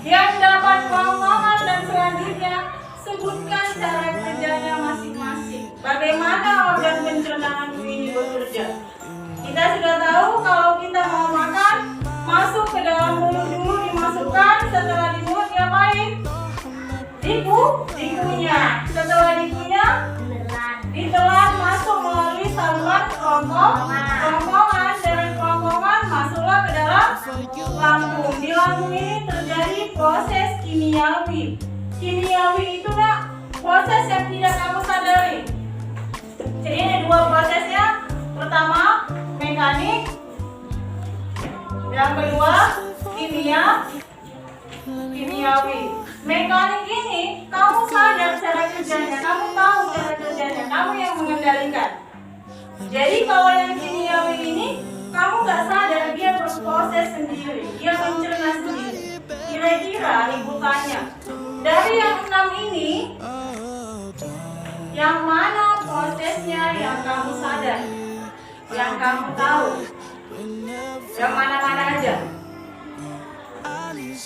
Yang dapat kelompokan dan selanjutnya sebutkan cara kerjanya masing-masing. Bagaimana organ pencernaan ini bekerja? Kita sudah tahu kalau kita mau makan, masuk ke dalam mulut dulu dimasukkan, setelah di mulut diapain? Dikunyah. Setelah dikunyah, ditelan masuk melalui saluran kerongkongan. Dari kerongkongan masuklah ke dalam lambung. Di lambung ini terjadi proses kimiawi. Kimiawi itu proses yang tidak kamu sadari. Jadi ini dua prosesnya. Pertama mekanik, yang kedua kimiawi. Mekanik ini kamu sadar cara kerjanya, kamu tahu cara kerjanya, kamu yang mengendalikan. Jadi kalau yang kimiawi ini kamu nggak sadar, dia berproses sendiri, dia mencerna sendiri. Kira-kira ibu tanya, dari yang 6 ini, yang mana prosesnya yang kamu sadar, yang kamu tahu, yang mana-mana aja?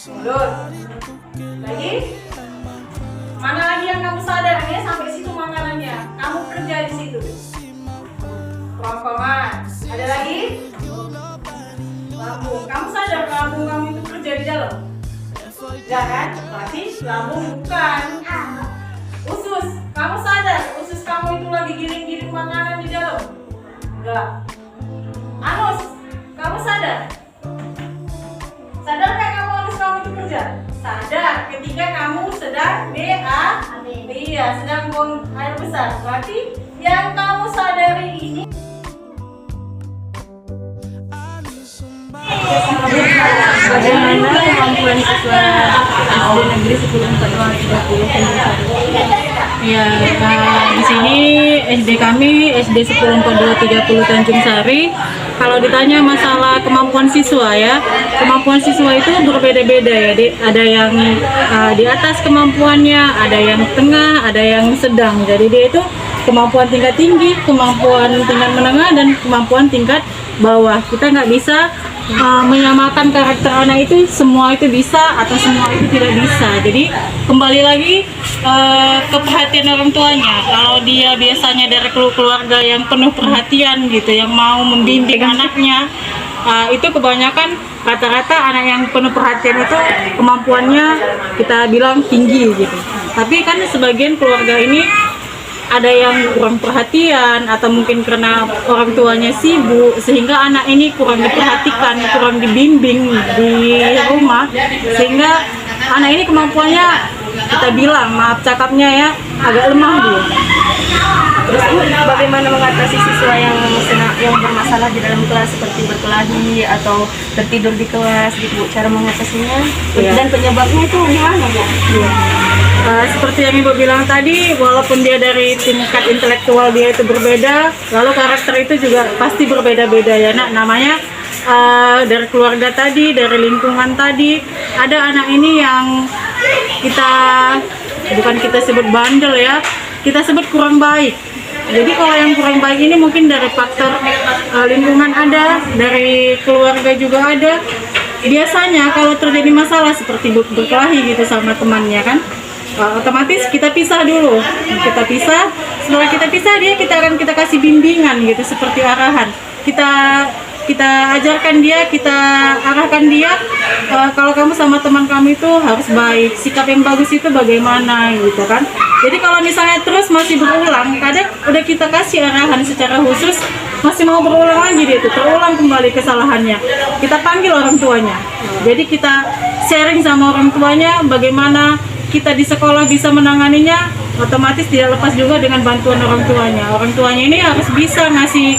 Mulut. Lagi? Mana lagi yang kamu sadar? Ini sampai situ makanannya, kamu kerja di situ. Kerongkongan. Ada lagi? Lambung. Kamu sadar lambung kamu itu kerja di dalam? Enggak kan? Berarti lambung bukan. Usus. Kamu sadar usus kamu itu lagi giring-giring makanan di dalam? Enggak. Anus. Kamu sadar? Sadar nggak kamu anus kamu itu kerja? Sadar. Ketika kamu sedang iya, sedang buang air besar. Berarti yang kamu sadari ini. Bagaimana kemampuan siswa SD Negeri 104230 Ya, di sini SD kami SD 104230 Tanjung Sari. Kalau ditanya masalah kemampuan siswa ya, kemampuan siswa itu berbeda-beda ya. Ada yang di atas kemampuannya, ada yang tengah, ada yang sedang. Jadi dia itu kemampuan tingkat tinggi, kemampuan tingkat menengah, dan kemampuan tingkat bawah. Kita nggak bisa menyamakan karakter anak itu semua itu bisa atau semua itu tidak bisa. Jadi kembali lagi ke perhatian orang tuanya. Kalau dia biasanya dari keluarga yang penuh perhatian gitu, yang mau membimbing anaknya, itu kebanyakan rata-rata anak yang penuh perhatian itu kemampuannya kita bilang tinggi gitu. Tapi kan sebagian keluarga ini ada yang kurang perhatian atau mungkin karena orang tuanya sibuk sehingga anak ini kurang diperhatikan, kurang dibimbing di rumah, sehingga anak ini kemampuannya kita bilang, maaf cakapnya ya, agak lemah dia. Terus bagaimana mengatasi siswa yang bermasalah di dalam kelas seperti berkelahi atau tertidur di kelas gitu, Bu? Cara mengatasinya dan penyebabnya itu gimana, Bu? Seperti yang Ibu bilang tadi, walaupun dia dari tingkat intelektual dia itu berbeda, lalu karakter itu juga pasti berbeda-beda ya nak. Namanya dari keluarga tadi, dari lingkungan tadi, ada anak ini yang bukan kita sebut bandel ya, kita sebut kurang baik. Jadi kalau yang kurang baik ini mungkin dari faktor lingkungan ada, dari keluarga juga ada. Biasanya kalau terjadi masalah seperti berkelahi gitu sama temannya kan, otomatis kita pisah dulu. Kita pisah, setelah kita pisah kita akan kasih bimbingan gitu, seperti arahan. Kita ajarkan dia, kita arahkan dia, kalau kamu sama teman kamu itu harus baik, sikap yang bagus itu bagaimana gitu kan. Jadi kalau misalnya terus masih berulang, kadang udah kita kasih arahan secara khusus, masih mau berulang lagi dia itu, terulang kembali kesalahannya, kita panggil orang tuanya. Jadi kita sharing sama orang tuanya bagaimana kita di sekolah bisa menanganinya, otomatis tidak lepas juga dengan bantuan orang tuanya. Orang tuanya ini harus bisa ngasih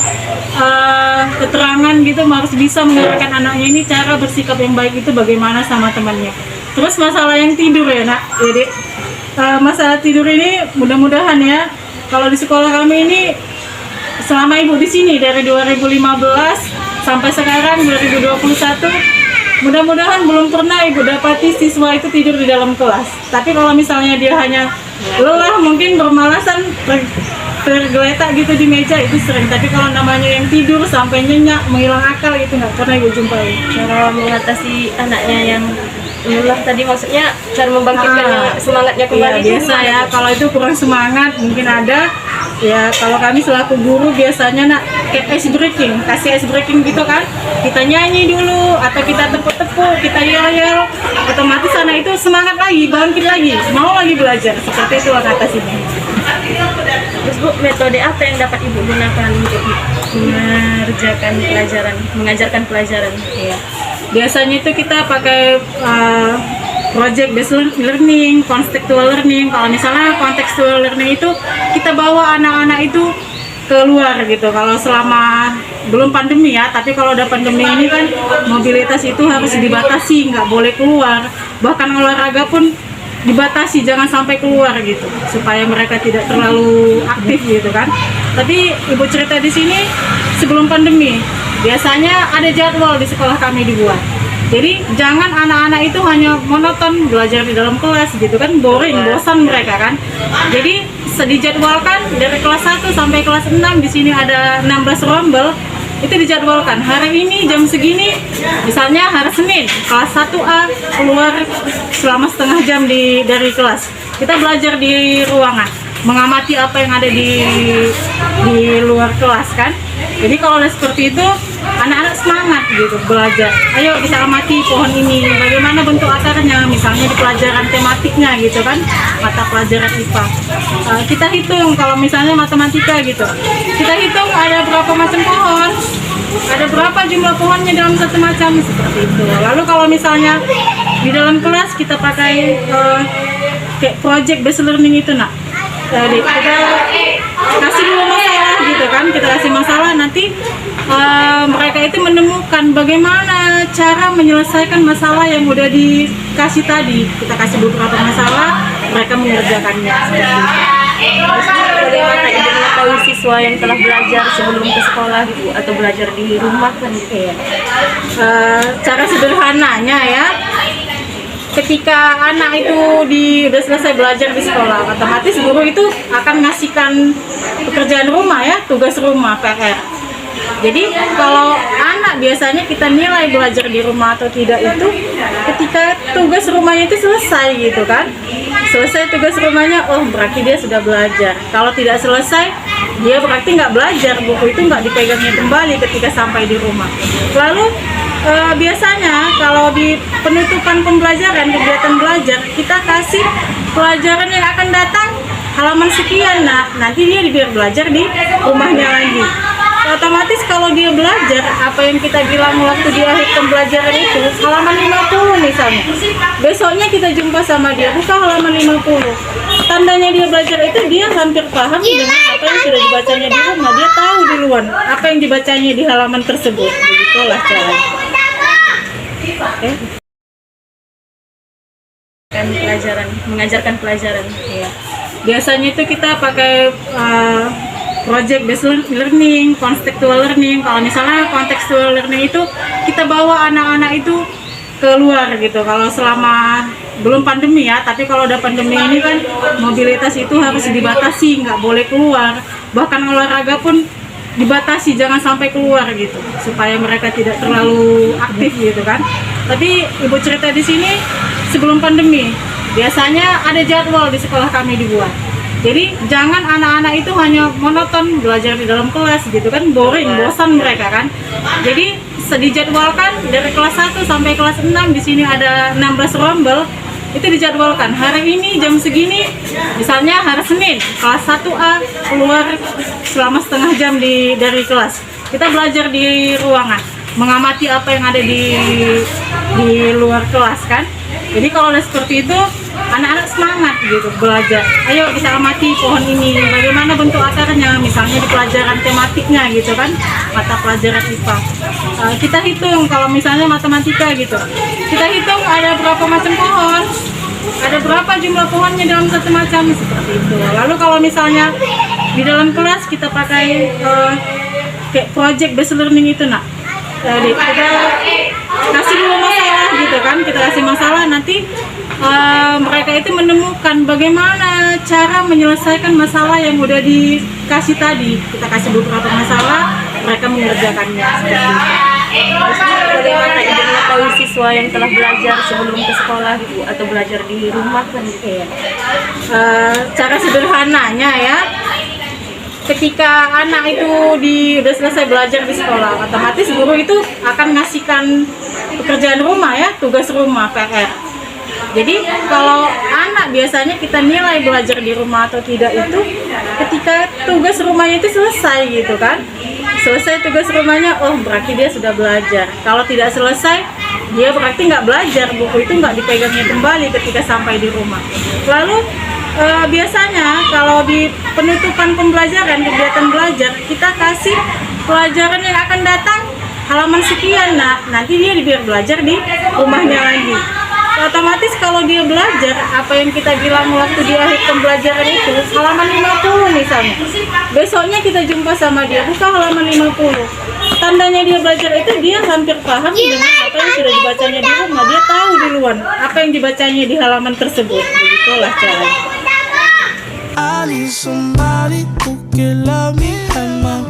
keterangan gitu, harus bisa mengarahkan anaknya ini cara bersikap yang baik itu bagaimana sama temannya. Terus masalah yang tidur ya nak, jadi masalah tidur ini mudah-mudahan ya, kalau di sekolah kami ini selama Ibu di sini dari 2015 sampai sekarang 2021, mudah-mudahan belum pernah Ibu dapati siswa itu tidur di dalam kelas. Tapi kalau misalnya dia hanya lelah, mungkin bermalasan tergeletak gitu di meja itu sering, tapi kalau namanya yang tidur sampai nyenyak menghilang akal itu nggak pernah ibu jumpai. Cara mengatasi anaknya yang lelah tadi, maksudnya cara membangkitkan semangatnya kembali. Iya, biasa ya, kalau itu kurang semangat mungkin ada ya. Kalau kami selaku guru biasanya nak kayak ice breaking, kasih ice breaking gitu kan, kita nyanyi dulu atau kita tepuk-tepuk, kita yel-yel, otomatis anak itu semangat lagi, bangkit lagi, mau lagi belajar. Seperti itu atasinya. Terus Bu, metode apa yang dapat Ibu gunakan untuk mengajarkan pelajaran? Iya. Biasanya itu kita pakai project based learning, contextual learning. Kalau misalnya contextual learning itu kita bawa anak-anak itu keluar gitu. Kalau selama belum pandemi ya, tapi kalau udah pandemi ini kan mobilitas itu harus dibatasi, nggak boleh keluar. Bahkan olahraga pun dibatasi, jangan sampai keluar gitu, supaya mereka tidak terlalu aktif gitu kan. Tapi ibu cerita di sini sebelum pandemi biasanya ada jadwal di sekolah kami dibuat. Jadi jangan anak-anak itu hanya monoton belajar di dalam kelas gitu kan, boring, bosan mereka kan. Jadi dijadwalkan dari kelas 1 sampai kelas 6, di sini ada 16 rombel. Itu dijadwalkan hari ini jam segini, misalnya hari Senin kelas 1A keluar selama setengah jam dari kelas, kita belajar di ruangan, mengamati apa yang ada di luar kelas kan. Jadi kalau udah seperti itu anak-anak semangat gitu belajar. Ayo kita amati pohon ini, bagaimana bentuk akarnya, misalnya di pelajaran tematiknya gitu kan, mata pelajaran IPA. Kita hitung kalau misalnya matematika gitu, kita hitung ada berapa macam pohon, ada berapa jumlah pohonnya dalam satu macam, seperti itu. Lalu kalau misalnya di dalam kelas kita pakai kayak project based learning itu nak, jadi kita kasih dulu masalah gitu kan, kita kasih masalah, nanti mereka itu menemukan bagaimana cara menyelesaikan masalah yang udah dikasih tadi. Kita kasih beberapa masalah, mereka mengerjakannya. Terus bagaimana Ibu mengetahui siswa yang telah belajar sebelum ke sekolah gitu, atau belajar di rumah kan gitu ya? Cara sederhananya ya, ketika anak itu udah selesai belajar di sekolah, otomatis guru itu akan ngasihkan pekerjaan rumah ya, tugas rumah, PR. Jadi kalau anak biasanya kita nilai belajar di rumah atau tidak itu ketika tugas rumahnya itu selesai gitu kan. Selesai tugas rumahnya, oh berarti dia sudah belajar. Kalau tidak selesai, dia berarti nggak belajar, buku itu nggak dipegangnya kembali ketika sampai di rumah. Lalu biasanya kalau di penutupan pembelajaran, kegiatan belajar, kita kasih pelajaran yang akan datang halaman sekian. Nah, nanti dia biar belajar di rumahnya lagi. Otomatis kalau dia belajar apa yang kita bilang waktu di akhir pembelajaran itu, halaman 50 misalnya, besoknya kita jumpa sama dia, buka halaman 50. Tandanya dia belajar itu dia hampir paham dengan apa yang sudah dibacanya di rumah. Dia tahu duluan apa yang dibacanya di halaman tersebut. Begitulah caranya. Mengajarkan pelajaran. Iya. Biasanya itu kita pakai project based learning, contextual learning. Kalau misalnya contextual learning itu kita bawa anak-anak itu keluar gitu. Kalau selama belum pandemi ya, tapi kalau udah pandemi ini kan mobilitas itu harus dibatasi, nggak boleh keluar. Bahkan olahraga pun dibatasi, jangan sampai keluar gitu, supaya mereka tidak terlalu aktif gitu kan. Tapi ibu cerita di sini sebelum pandemi biasanya ada jadwal di sekolah kami dibuat. Jadi jangan anak-anak itu hanya monoton belajar di dalam kelas gitu kan, boring, bosan mereka kan. Jadi dijadwalkan dari kelas 1 sampai kelas 6, di sini ada 16 rombel. Itu dijadwalkan hari ini jam segini, misalnya hari Senin kelas 1A keluar selama setengah jam dari kelas. Kita belajar di ruangan, mengamati apa yang ada di luar kelas kan. Jadi kalau udah seperti itu anak-anak semangat gitu belajar. Ayo kita amati pohon ini, bagaimana bentuk akarnya, misalnya di pelajaran tematiknya gitu kan, mata pelajaran IPA. Kita hitung kalau misalnya matematika gitu, kita hitung ada berapa macam pohon, ada berapa jumlah pohonnya dalam satu macam, seperti itu. Lalu kalau misalnya di dalam kelas kita pakai kayak project based learning itu nak, jadi kita kasih dulu masalah gitu kan, kita kasih masalah, nanti mereka itu menemukan bagaimana cara menyelesaikan masalah yang udah dikasih tadi. Kita kasih beberapa masalah, mereka mengerjakannya seperti itu. Bagaimana ibu mengetahui siswa yang telah belajar sebelum ke sekolah gitu, atau belajar di rumah kan gitu ya? Cara sederhananya ya, ketika anak itu udah selesai belajar di sekolah, otomatis guru itu akan ngasihkan pekerjaan rumah ya, tugas rumah, PR. Jadi kalau anak biasanya kita nilai belajar di rumah atau tidak itu ketika tugas rumahnya itu selesai gitu kan. Selesai tugas rumahnya, oh berarti dia sudah belajar. Kalau tidak selesai, dia berarti nggak belajar, buku itu nggak dipegangnya kembali ketika sampai di rumah. Lalu biasanya kalau di penutupan pembelajaran, kegiatan belajar, kita kasih pelajaran yang akan datang halaman sekian. Nah, nanti dia biar belajar di rumahnya lagi. Otomatis kalau dia belajar, apa yang kita bilang waktu di akhir pembelajaran itu, halaman 50 misalnya. Besoknya kita jumpa sama dia, buka halaman 50. Tandanya dia belajar itu dia hampir paham dengan apa yang sudah dibacanya di rumah. Dia tahu duluan apa yang dibacanya di halaman tersebut. Begitulah caranya. I need somebody who can love me at my